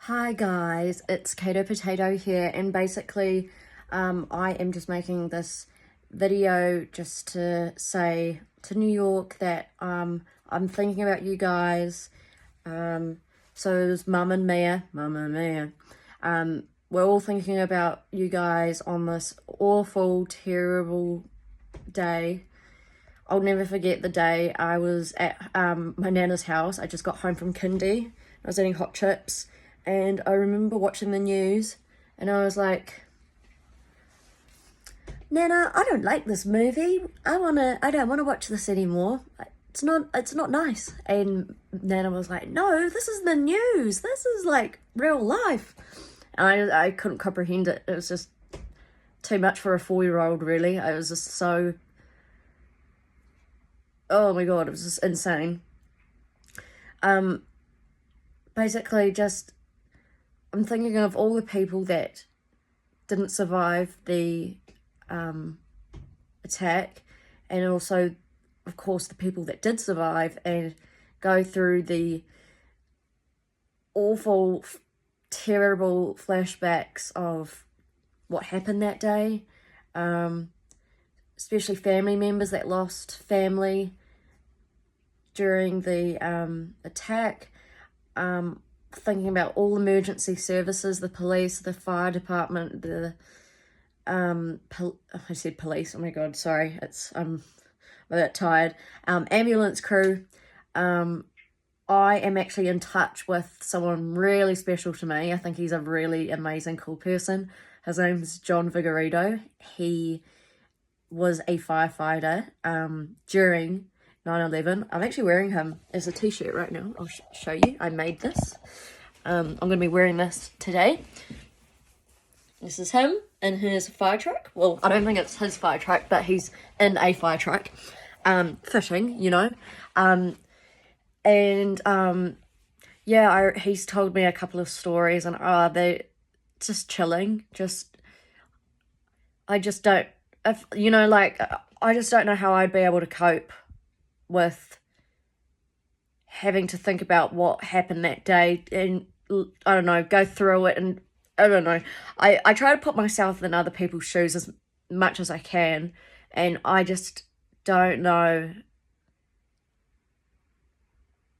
Hi guys, it's Caito Potato here, and basically I am just making this video just to say to New York that I'm thinking about you guys. So is Mum and Mia, we're all thinking about you guys on this awful, terrible day. I'll never forget the day I was at my nana's house. I just got home from kindy. I was eating hot chips. And I remember watching the news and I was like, Nana, I don't like this movie. I don't wanna watch this anymore. It's not nice. And Nana was like, no, this is the news. This is like real life. And I couldn't comprehend it. It was just too much for a 4-year-old, really. I was just so, oh my God, it was just insane. Basically just, I'm thinking of all the people that didn't survive the attack, and also, of course, the people that did survive and go through the awful, terrible flashbacks of what happened that day, especially family members that lost family during the attack. Thinking about all emergency services, the police, the fire department, the I said police, oh my God, sorry, I'm a bit tired. Ambulance crew. I am actually in touch with someone really special to me. I think he's a really amazing, cool person. His name's John Vigorito. He was a firefighter during 9/11. I'm actually wearing him as a t-shirt right now. I'll show you. I made this. I'm going to be wearing this today. This is him in his fire truck. Well, I don't think it's his fire truck, but he's in a fire truck, fishing, you know. Yeah, he's told me a couple of stories, and they're just chilling. I just don't, I just don't know how I'd be able to cope with having to think about what happened that day and, I don't know, go through it. And I don't know, I try to put myself in other people's shoes as much as I can, and I just don't know.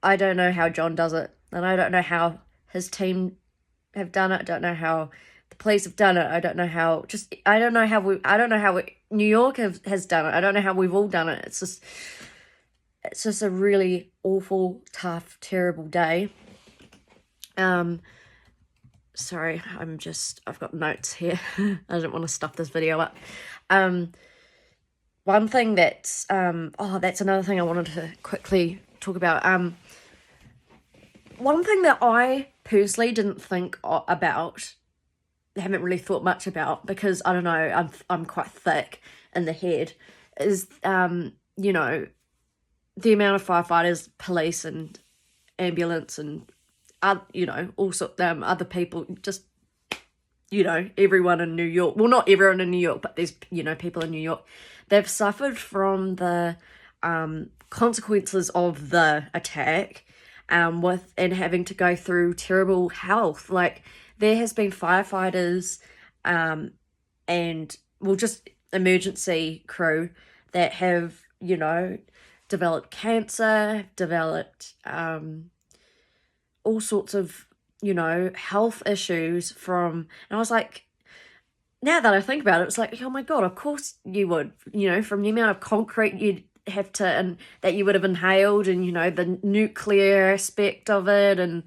I don't know how John does it, and I don't know how his team have done it. I don't know how the police have done it. I don't know how New York has done it. I don't know how we've all done it. It's just a really awful, tough, terrible day. Sorry, I've got notes here. I don't want to stuff this video up. One thing that's another thing I wanted to quickly talk about. One thing that I personally didn't think about, haven't really thought much about, because I don't know, I'm quite thick in the head, is, you know, the amount of firefighters, police and ambulance and, you know, all sorts of other people, just, you know, everyone in New York. Well, not everyone in New York, but there's, you know, people in New York. They've suffered from the consequences of the attack, and having to go through terrible health. Like, there has been firefighters and, well, just emergency crew that have, you know, developed cancer, developed all sorts of, you know, health issues from, and I was like, now that I think about it, it's like, oh my God, of course you would, you know, from the amount of concrete you'd have to, and that you would have inhaled, and, you know, the nuclear aspect of it, and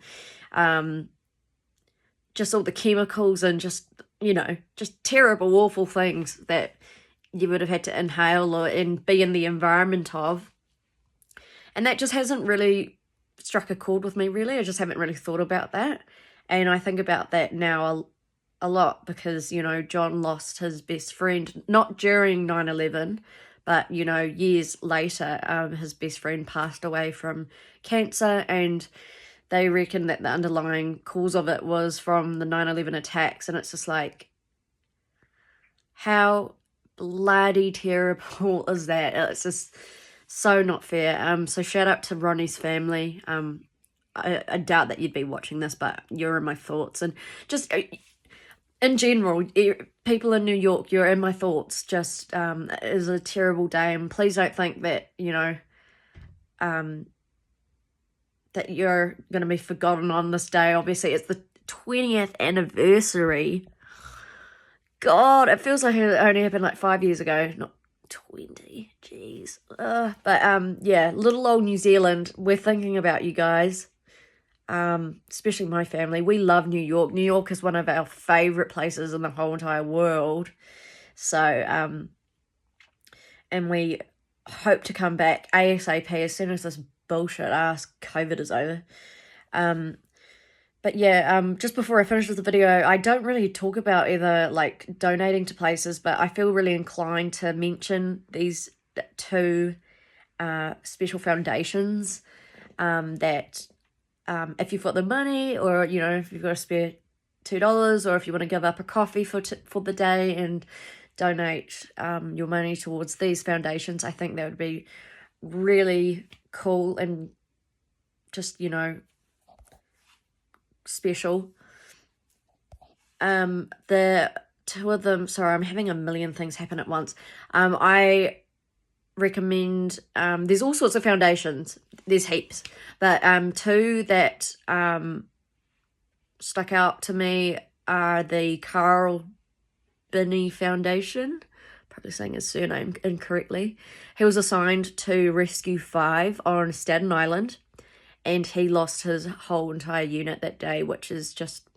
just all the chemicals, and just, you know, just terrible, awful things that you would have had to inhale and be in the environment of. And that just hasn't really struck a chord with me, really. I just haven't really thought about that. And I think about that now a lot, because, you know, John lost his best friend, not during 9/11, but, you know, years later. His best friend passed away from cancer, and they reckon that the underlying cause of it was from the 9/11 attacks. And it's just like, how bloody terrible is that? It's just so not fair. So shout out to Ronnie's family. I doubt that you'd be watching this, but you're in my thoughts. And just in general, people in New York, you're in my thoughts. Just it is a terrible day, and please don't think that, you know, that you're going to be forgotten on this day. Obviously, it's the 20th anniversary. God, it feels like it only happened like 5 years ago, not 20. Jeez. But yeah, little old New Zealand, we're thinking about you guys. Especially my family. We love New York. New York is one of our favorite places in the whole entire world. So, and we hope to come back ASAP as soon as this bullshit ass COVID is over. But yeah, just before I finish with the video, I don't really talk about either like donating to places, but I feel really inclined to mention these two special foundations that if you've got the money, or, you know, if you've got a spare $2, or if you want to give up a coffee for the day and donate your money towards these foundations, I think that would be really cool and just, you know, special. The two of them, sorry, I'm having a million things happen at once. I recommend, there's all sorts of foundations, there's heaps, but two that stuck out to me are the Bini Foundation, probably saying his surname incorrectly. He was assigned to Rescue 5 on Staten Island, and he lost his whole entire unit that day, which is just...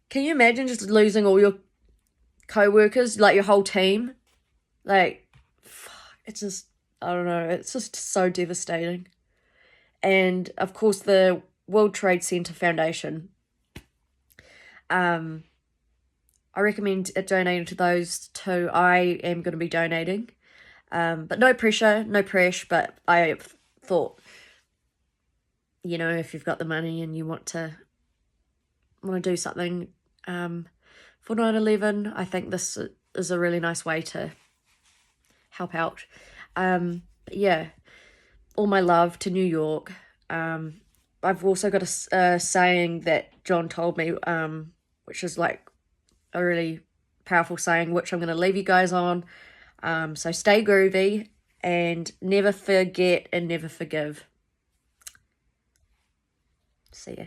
Can you imagine just losing all your co-workers, like your whole team? Like, it's just, I don't know, it's just so devastating. And, of course, the World Trade Center Foundation. I recommend donating to those two. I am going to be donating. But no pressure, no pressure, but I thought, you know, if you've got the money and you want to do something for 9/11, I think this is a really nice way to help out. But yeah, all my love to New York. I've also got a saying that John told me, which is like a really powerful saying, which I'm going to leave you guys on. So stay groovy and never forget and never forgive. See ya.